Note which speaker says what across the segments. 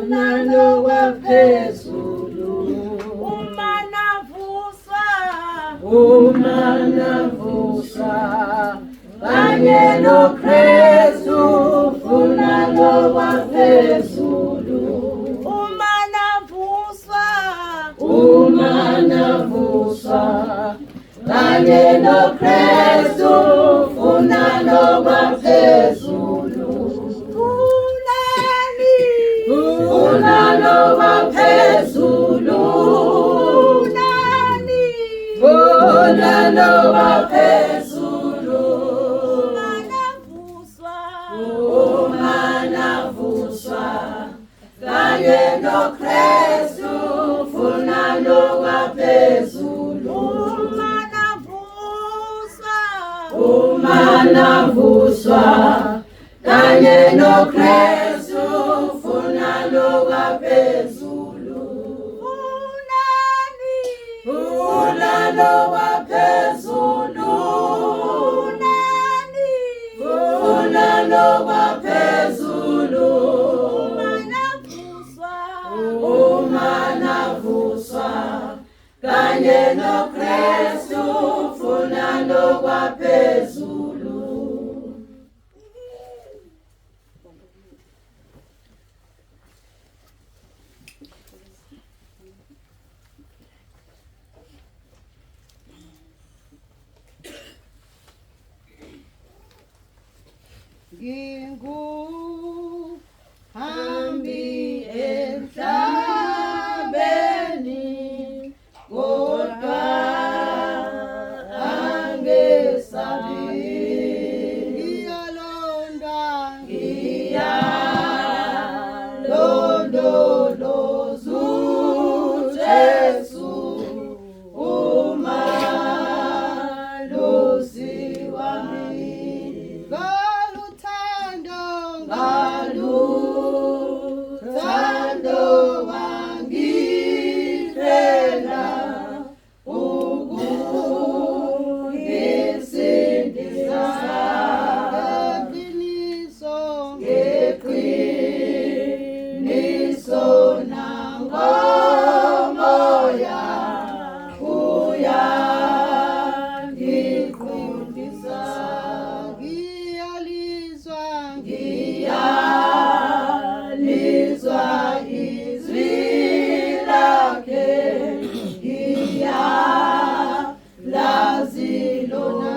Speaker 1: Unalo waphezulu uma navuswa kanye noKristu unalo waphezulu uma navuswa kanye noKristu unalo waphezulu unalo waphezulu unalo waphezulu uma navuswa kanye noKristu unalo waphezulu uma navuswa kanye noKristu unalo waphezulu unalo waphezulu unalo waphezulu uma navuswa kanye noKristu unalo waphezulu
Speaker 2: Nginguhambi emhlabeni kodwa angesabi ngiyalondoloza uJesu uMalusi wami Ngaluthando wangifela ukungisindisa ngeqiniso nangomoya uyangiqondisa ngiyalizwa izwi lakhe ngiyalazi lona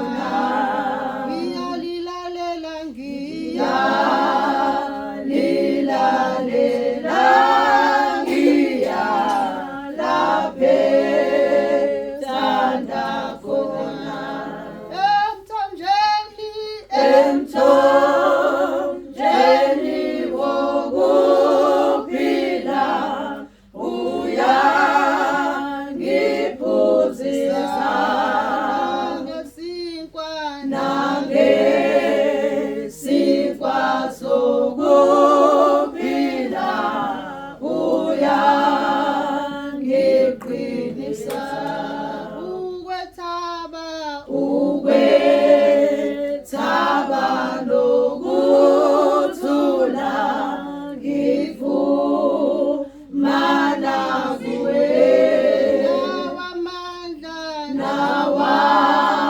Speaker 2: ngiyalilalela ngiyalaphethanda khona emthonjeni wokuphila uyangiphuzisa nangesinkwa sokuphila uyangiqinisa ukwethaba nokuthula ngifumana kuwe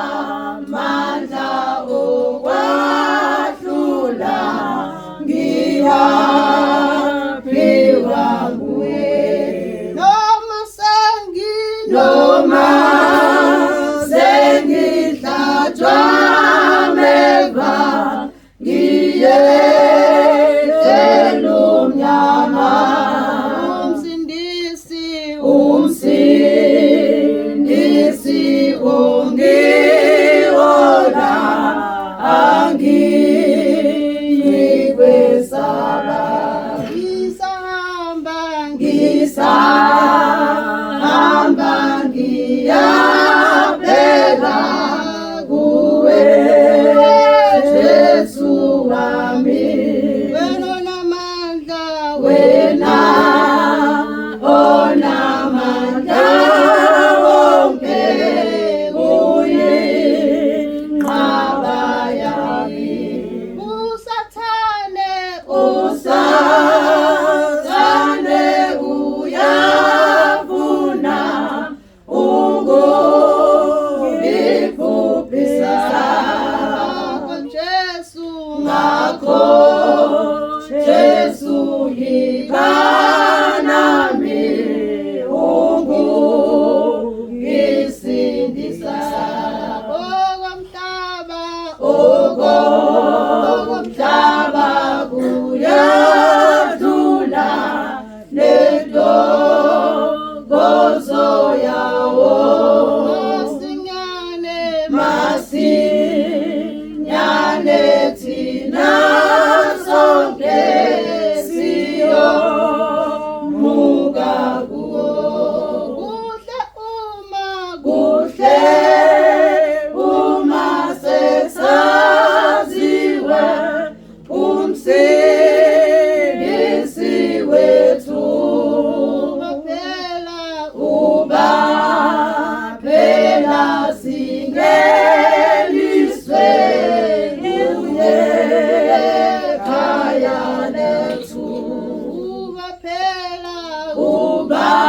Speaker 2: nawamandla okwahlula ngiyaphiwa nguwe noma sengihlatshwa ameva ngiyehlela umnyama umsindisi ongihola angiyikwesaba ngisahamba ngiyaphela kuwe Jesu wami wena onamandla wonke uyinqaba yami usathane Yesu yikanami ungisindisa okomhlaba kuyadlula nentokozo yawo masinyane thina sonke siyomuka kuwo kuhle uma sesaziwe umsindisi wethu uba phela singeniswe kuye ekhaya lethu uba